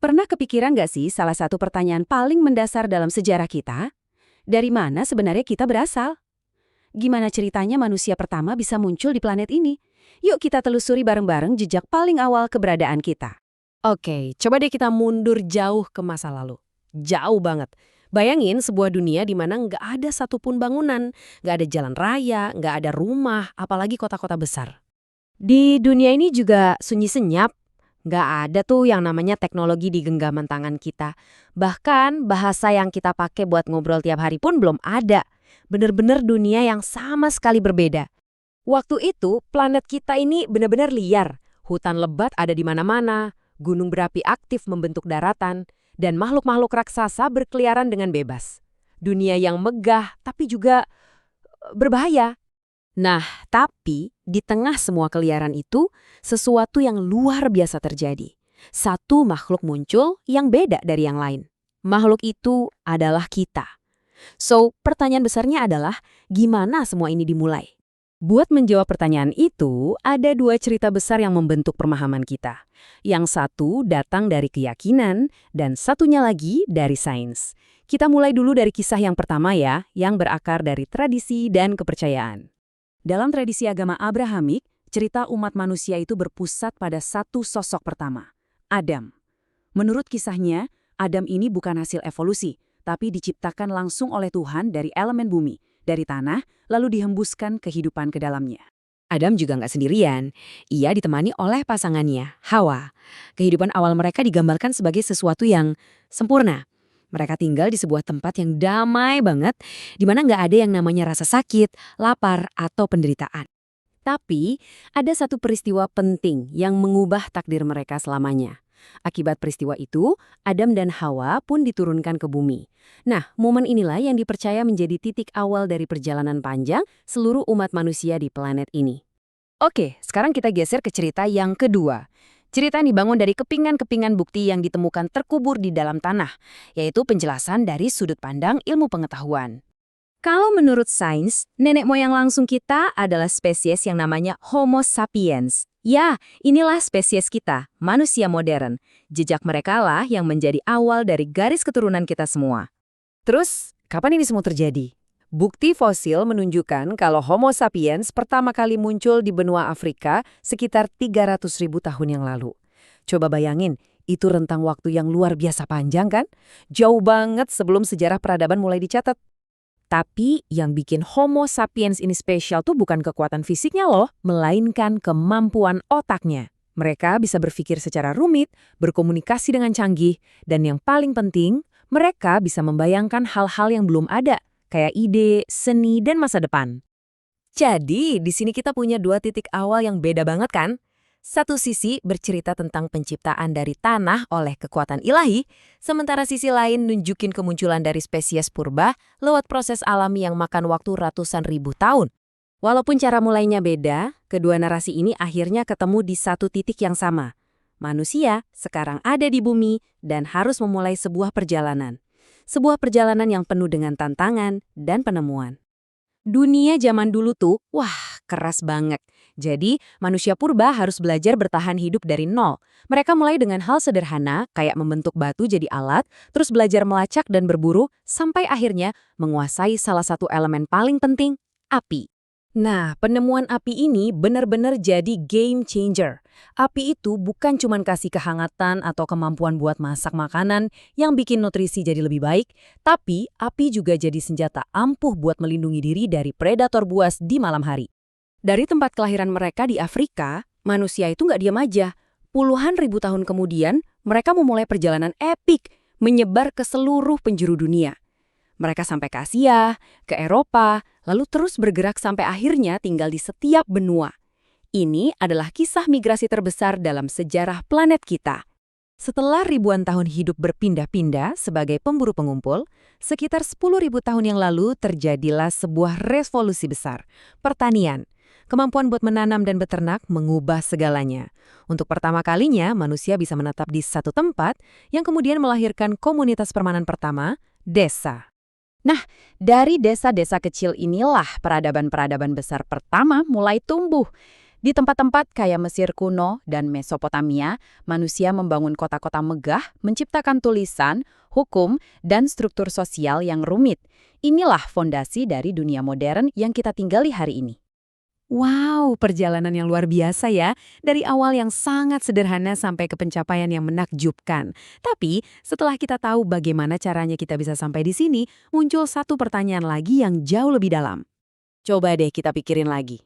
Pernah kepikiran nggak sih salah satu pertanyaan paling mendasar dalam sejarah kita? Dari mana sebenarnya kita berasal? Gimana ceritanya manusia pertama bisa muncul di planet ini? Yuk kita telusuri bareng-bareng jejak paling awal keberadaan kita. Oke, coba deh kita mundur jauh ke masa lalu. Jauh banget. Bayangin sebuah dunia di mana nggak ada satupun bangunan, nggak ada jalan raya, nggak ada rumah, apalagi kota-kota besar. Di dunia ini juga sunyi senyap. Nggak ada tuh yang namanya teknologi di genggaman tangan kita. Bahkan bahasa yang kita pakai buat ngobrol tiap hari pun belum ada. Bener-bener dunia yang sama sekali berbeda. Waktu itu, planet kita ini benar-benar liar. Hutan lebat ada di mana-mana, gunung berapi aktif membentuk daratan, dan makhluk-makhluk raksasa berkeliaran dengan bebas. Dunia yang megah, tapi juga berbahaya. Nah, tapi di tengah semua keliaran itu, sesuatu yang luar biasa terjadi. Satu makhluk muncul yang beda dari yang lain. Makhluk itu adalah kita. So, pertanyaan besarnya adalah, gimana semua ini dimulai? Buat menjawab pertanyaan itu, ada dua cerita besar yang membentuk pemahaman kita. Yang satu datang dari keyakinan, dan satunya lagi dari sains. Kita mulai dulu dari kisah yang pertama ya, yang berakar dari tradisi dan kepercayaan. Dalam tradisi agama Abrahamik, cerita umat manusia itu berpusat pada satu sosok pertama, Adam. Menurut kisahnya, Adam ini bukan hasil evolusi, tapi diciptakan langsung oleh Tuhan dari elemen bumi, dari tanah, lalu dihembuskan kehidupan ke dalamnya. Adam juga nggak sendirian. Ia ditemani oleh pasangannya, Hawa. Kehidupan awal mereka digambarkan sebagai sesuatu yang sempurna. Mereka tinggal di sebuah tempat yang damai banget, di mana nggak ada yang namanya rasa sakit, lapar, atau penderitaan. Tapi, ada satu peristiwa penting yang mengubah takdir mereka selamanya. Akibat peristiwa itu, Adam dan Hawa pun diturunkan ke bumi. Nah, momen inilah yang dipercaya menjadi titik awal dari perjalanan panjang seluruh umat manusia di planet ini. Oke, sekarang kita geser ke cerita yang kedua. Cerita yang dibangun dari kepingan-kepingan bukti yang ditemukan terkubur di dalam tanah, yaitu penjelasan dari sudut pandang ilmu pengetahuan. Kalau menurut sains, nenek moyang langsung kita adalah spesies yang namanya Homo sapiens. Ya, inilah spesies kita, manusia modern. Jejak mereka lah yang menjadi awal dari garis keturunan kita semua. Terus, kapan ini semua terjadi? Bukti fosil menunjukkan kalau Homo sapiens pertama kali muncul di benua Afrika sekitar 300.000 tahun yang lalu. Coba bayangin, itu rentang waktu yang luar biasa panjang kan? Jauh banget sebelum sejarah peradaban mulai dicatat. Tapi yang bikin Homo sapiens ini spesial tuh bukan kekuatan fisiknya loh, melainkan kemampuan otaknya. Mereka bisa berpikir secara rumit, berkomunikasi dengan canggih, dan yang paling penting, mereka bisa membayangkan hal-hal yang belum ada, kayak ide, seni, dan masa depan. Jadi, di sini kita punya dua titik awal yang beda banget kan? Satu sisi bercerita tentang penciptaan dari tanah oleh kekuatan ilahi, sementara sisi lain nunjukin kemunculan dari spesies purba lewat proses alami yang makan waktu ratusan ribu tahun. Walaupun cara mulainya beda, kedua narasi ini akhirnya ketemu di satu titik yang sama. Manusia sekarang ada di bumi dan harus memulai sebuah perjalanan. Sebuah perjalanan yang penuh dengan tantangan dan penemuan. Dunia zaman dulu tuh, wah, keras banget. Jadi, manusia purba harus belajar bertahan hidup dari nol. Mereka mulai dengan hal sederhana, kayak membentuk batu jadi alat, terus belajar melacak dan berburu, sampai akhirnya menguasai salah satu elemen paling penting, api. Nah, penemuan api ini benar-benar jadi game changer. Api itu bukan cuma kasih kehangatan atau kemampuan buat masak makanan yang bikin nutrisi jadi lebih baik, tapi api juga jadi senjata ampuh buat melindungi diri dari predator buas di malam hari. Dari tempat kelahiran mereka di Afrika, manusia itu nggak diam aja. Puluhan ribu tahun kemudian, mereka memulai perjalanan epik, menyebar ke seluruh penjuru dunia. Mereka sampai ke Asia, ke Eropa, lalu terus bergerak sampai akhirnya tinggal di setiap benua. Ini adalah kisah migrasi terbesar dalam sejarah planet kita. Setelah ribuan tahun hidup berpindah-pindah sebagai pemburu pengumpul, sekitar 10.000 tahun yang lalu terjadilah sebuah revolusi besar, pertanian. Kemampuan buat menanam dan beternak mengubah segalanya. Untuk pertama kalinya, manusia bisa menetap di satu tempat yang kemudian melahirkan komunitas permanen pertama, desa. Nah, dari desa-desa kecil inilah peradaban-peradaban besar pertama mulai tumbuh. Di tempat-tempat kayak Mesir kuno dan Mesopotamia, manusia membangun kota-kota megah, menciptakan tulisan, hukum, dan struktur sosial yang rumit. Inilah fondasi dari dunia modern yang kita tinggali hari ini. Wow, perjalanan yang luar biasa ya. Dari awal yang sangat sederhana sampai ke pencapaian yang menakjubkan. Tapi, setelah kita tahu bagaimana caranya kita bisa sampai di sini, muncul satu pertanyaan lagi yang jauh lebih dalam. Coba deh kita pikirin lagi.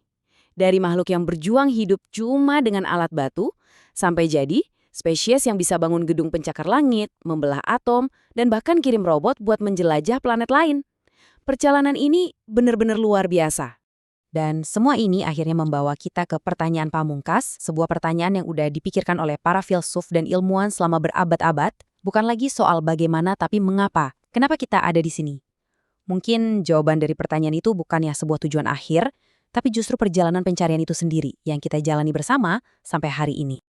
Dari makhluk yang berjuang hidup cuma dengan alat batu, sampai jadi spesies yang bisa bangun gedung pencakar langit, membelah atom, dan bahkan kirim robot buat menjelajah planet lain. Perjalanan ini benar-benar luar biasa. Dan semua ini akhirnya membawa kita ke pertanyaan pamungkas, sebuah pertanyaan yang udah dipikirkan oleh para filsuf dan ilmuwan selama berabad-abad, bukan lagi soal bagaimana tapi mengapa. Kenapa kita ada di sini? Mungkin jawaban dari pertanyaan itu bukannya sebuah tujuan akhir, tapi justru perjalanan pencarian itu sendiri yang kita jalani bersama sampai hari ini.